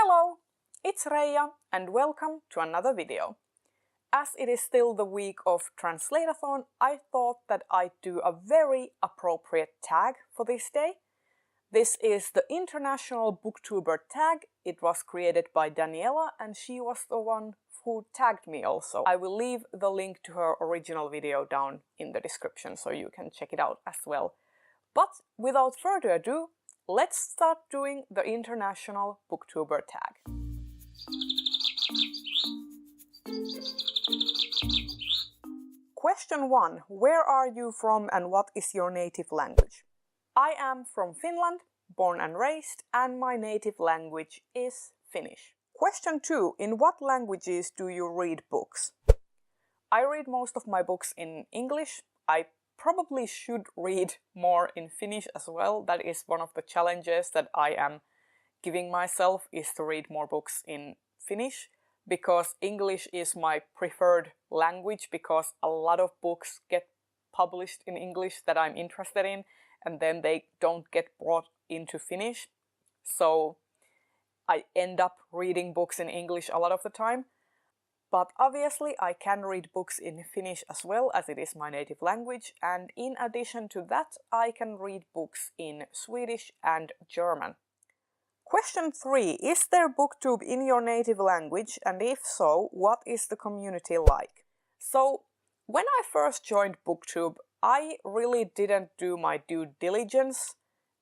Hello, it's Reija and welcome to another video. As it is still the week of Translate-a-thon, I thought that I'd do a very appropriate tag for this day. This is the International Booktuber Tag. It was created by Daniela and she was the one who tagged me also. I will leave the link to her original video down in the description so you can check it out as well. But without further ado, let's start doing the International Booktuber Tag. Question 1. Where are you from and what is your native language? I am from Finland, born and raised, and my native language is Finnish. Question 2. In what languages do you read books? I read most of my books in English. I probably should read more in Finnish as well. That is one of the challenges that I am giving myself, is to read more books in Finnish, because English is my preferred language, because a lot of books get published in English that I'm interested in and then they don't get brought into Finnish. So I end up reading books in English a lot of the time. But obviously I can read books in Finnish as well, as it is my native language, and in addition to that I can read books in Swedish and German. Question 3. Is there Booktube in your native language, and if so, what is the community like? So when I first joined Booktube, I really didn't do my due diligence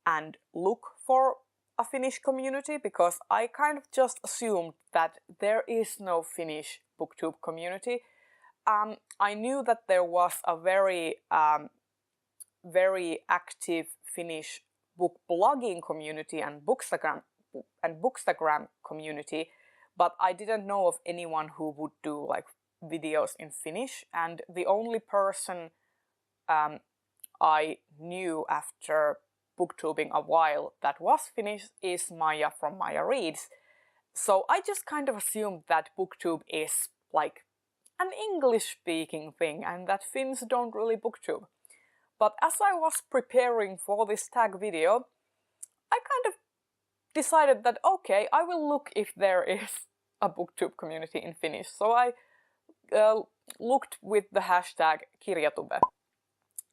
and look for a Finnish community, because I kind of just assumed that there is no Finnish Booktube community. I knew that there was a very active Finnish book blogging community and Bookstagram community, but I didn't know of anyone who would do like videos in Finnish, and the only person I knew after booktubing a while that was Finnish is Maija from Maija Reads. So I just kind of assumed that Booktube is like an English-speaking thing and that Finns don't really booktube. But as I was preparing for this tag video, I kind of decided that okay, I will look if there is a Booktube community in Finnish. So I looked with the hashtag Kirjatube.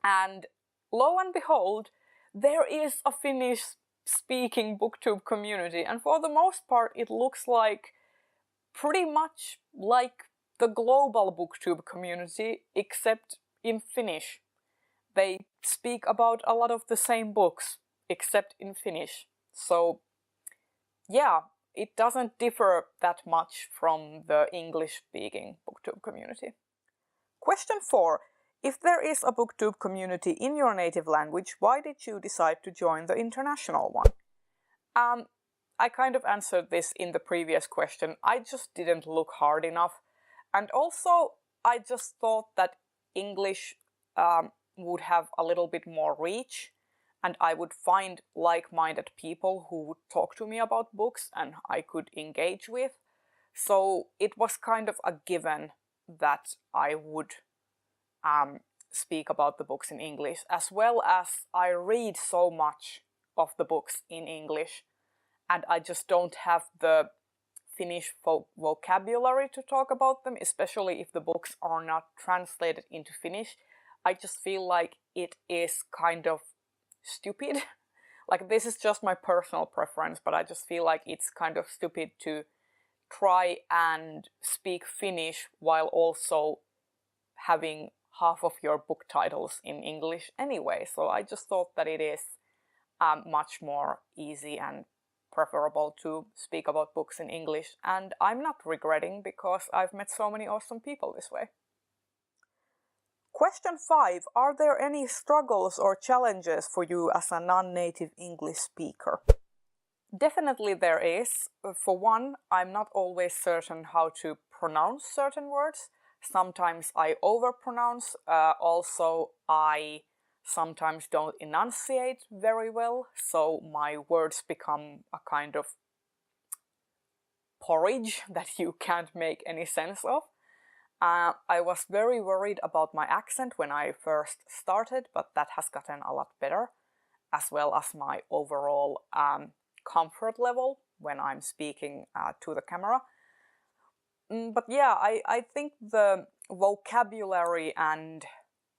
And lo and behold, there is a Finnish-speaking Booktube community, and for the most part it looks like pretty much like the global Booktube community, except in Finnish. They speak about a lot of the same books, except in Finnish. So yeah, it doesn't differ that much from the English-speaking Booktube community. Question 4. If there is a Booktube community in your native language, why did you decide to join the international one? I kind of answered this in the previous question. I just didn't look hard enough. And also, I just thought that English would have a little bit more reach, and I would find like-minded people who would talk to me about books and I could engage with. So it was kind of a given that I would speak about the books in English, as well as I read so much of the books in English and I just don't have the Finnish vocabulary to talk about them, especially if the books are not translated into Finnish. I just feel like it is kind of stupid. Like, this is just my personal preference, but I just feel like it's kind of stupid to try and speak Finnish while also having half of your book titles in English anyway. So I just thought that it is much more easy and preferable to speak about books in English, and I'm not regretting, because I've met so many awesome people this way. Question 5. Are there any struggles or challenges for you as a non-native English speaker? Definitely there is. For one, I'm not always certain how to pronounce certain words. Sometimes I overpronounce. Also, I sometimes don't enunciate very well, so my words become a kind of porridge that you can't make any sense of. I was very worried about my accent when I first started, but that has gotten a lot better, as well as my overall comfort level when I'm speaking to the camera. But yeah, I think the vocabulary and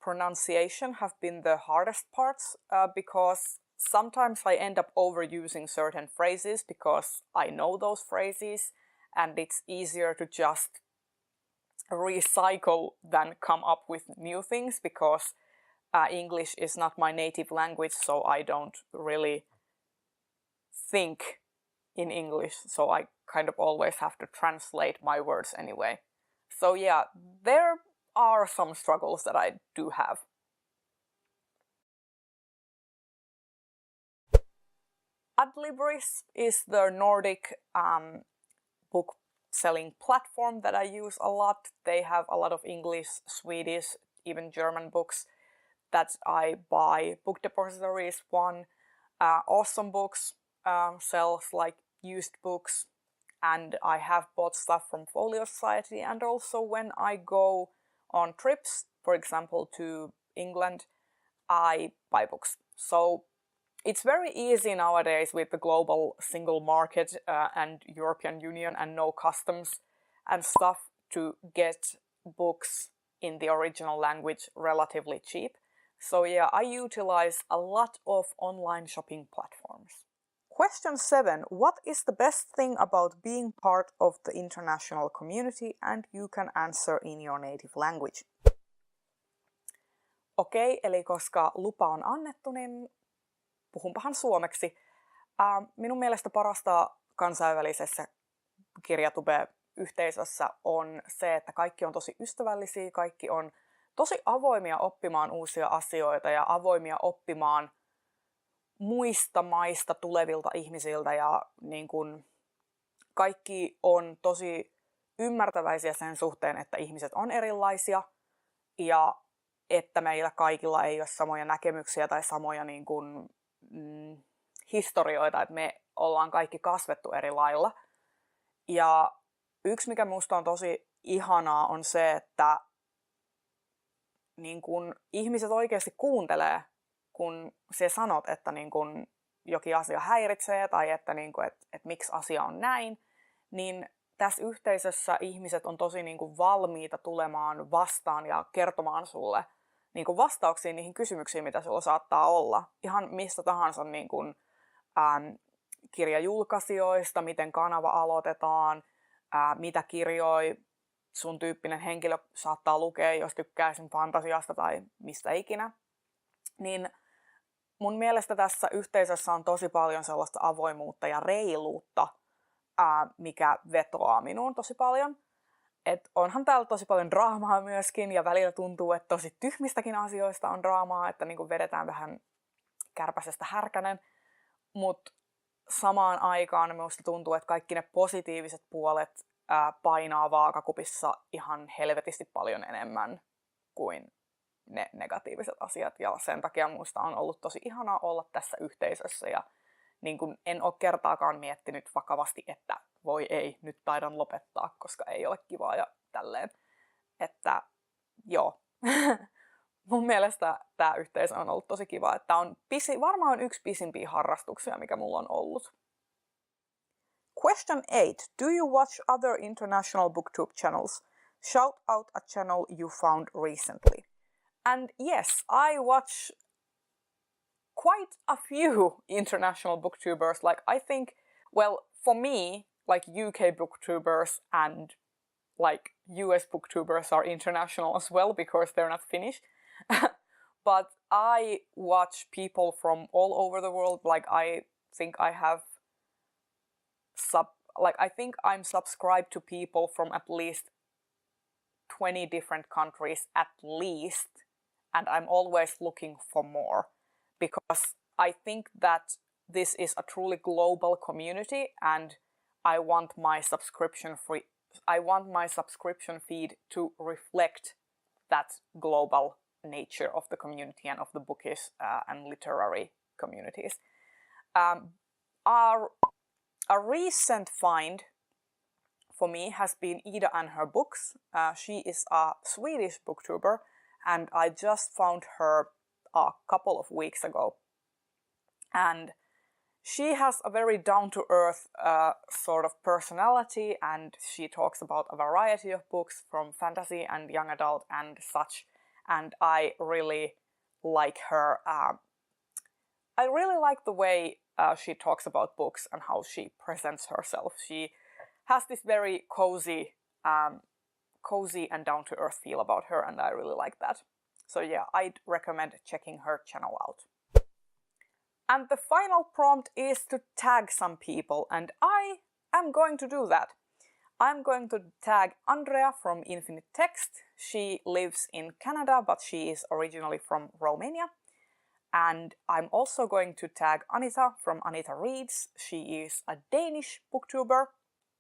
pronunciation have been the hardest parts because sometimes I end up overusing certain phrases because I know those phrases and it's easier to just recycle than come up with new things because English is not my native language, so I don't really think in English, so I kind of always have to translate my words anyway. So yeah, there are some struggles that I do have. Adlibris is the Nordic book selling platform that I use a lot. They have a lot of English, Swedish, even German books that I buy. Book Depository is one. Awesome Books sells like used books, and I have bought stuff from Folio Society, and also when I go on trips, for example to England, I buy books. So it's very easy nowadays with the global single market and European Union and no customs and stuff to get books in the original language relatively cheap. So yeah, I utilize a lot of online shopping platforms. Question 7. What is the best thing about being part of the international community? And you can answer in your native language. Okei, eli koska lupa on annettu, niin puhunpahan suomeksi. Minun mielestä parasta kansainvälisessä kirjatube-yhteisössä on se, että kaikki on tosi ystävällisiä, kaikki on tosi avoimia oppimaan uusia asioita ja avoimia oppimaan muista maista tulevilta ihmisiltä ja niin kun kaikki on tosi ymmärtäväisiä sen suhteen, että ihmiset on erilaisia ja että meillä kaikilla ei ole samoja näkemyksiä tai samoja niin kun, historioita, että me ollaan kaikki kasvettu eri lailla. Ja yksi, mikä musta on tosi ihanaa, on se, että niin kun ihmiset oikeasti kuuntelee, kun sä sanot, että niin kun jokin asia häiritsee tai että, niin kun, että miksi asia on näin, niin tässä yhteisössä ihmiset on tosi niin kun valmiita tulemaan vastaan ja kertomaan sulle niin kun vastauksia niihin kysymyksiin, mitä sulla saattaa olla. Ihan mistä tahansa niin kun, kirjajulkaisijoista, miten kanava aloitetaan, mitä kirjoja sun tyyppinen henkilö saattaa lukea, jos tykkää sen fantasiasta tai mistä ikinä. Niin mun mielestä tässä yhteisössä on tosi paljon sellaista avoimuutta ja reiluutta, mikä vetoaa minuun tosi paljon. Et onhan täällä tosi paljon draamaa myöskin ja välillä tuntuu, että tosi tyhmistäkin asioista on draamaa, että niinku vedetään vähän kärpäsestä härkänen. Mutta samaan aikaan minusta tuntuu, että kaikki ne positiiviset puolet painaa vaakakupissa ihan helvetisti paljon enemmän kuin ne negatiiviset asiat. Ja sen takia minusta on ollut tosi ihanaa olla tässä yhteisössä. Ja niin kun en ole kertaakaan miettinyt vakavasti, että voi ei, nyt taidan lopettaa, koska ei ole kivaa ja tälleen. Että joo, mun mielestä tämä yhteisö on ollut tosi kiva. Että on varmaan yksi pisimpiä harrastuksia, mikä mulla on ollut. Question 8. Do you watch other international booktube channels? Shout out a channel you found recently. And yes, I watch quite a few international booktubers. Like I think, well, for me, like UK booktubers and like US booktubers are international as well because they're not Finnish. But I watch people from all over the world. Like I think I have I think I'm subscribed to people from at least 20 different countries at least, and I'm always looking for more because I think that this is a truly global community and I want my subscription feed to reflect that global nature of the community and of the bookish and literary communities. A recent find for me has been Ida and her books. She is a Swedish booktuber and I just found her a couple of weeks ago. And She has a very down-to-earth sort of personality, and she talks about a variety of books from fantasy and young adult and such, and I really like her. I really like the way she talks about books and how she presents herself. She has this very cozy and down-to-earth feel about her, and I really like that. So yeah, I'd recommend checking her channel out. And the final prompt is to tag some people, and I am going to do that. I'm going to tag Andrea from Infinite Text. She lives in Canada, but she is originally from Romania. And I'm also going to tag Anita from Anita Reads. She is a Danish booktuber.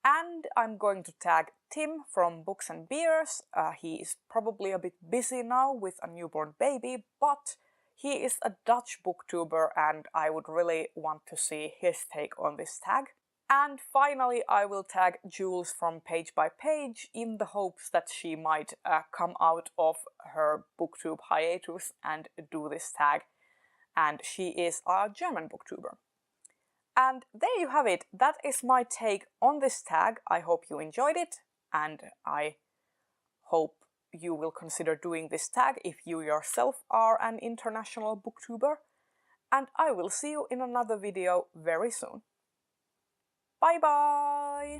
And I'm going to tag Tim from Books and Beers. He is probably a bit busy now with a newborn baby, but he is a Dutch booktuber and I would really want to see his take on this tag. And finally, I will tag Jules from Page by Page in the hopes that she might come out of her Booktube hiatus and do this tag. And she is a German booktuber. And there you have it. That is my take on this tag. I hope you enjoyed it, and I hope you will consider doing this tag if you yourself are an international booktuber. And I will see you in another video very soon. Bye bye!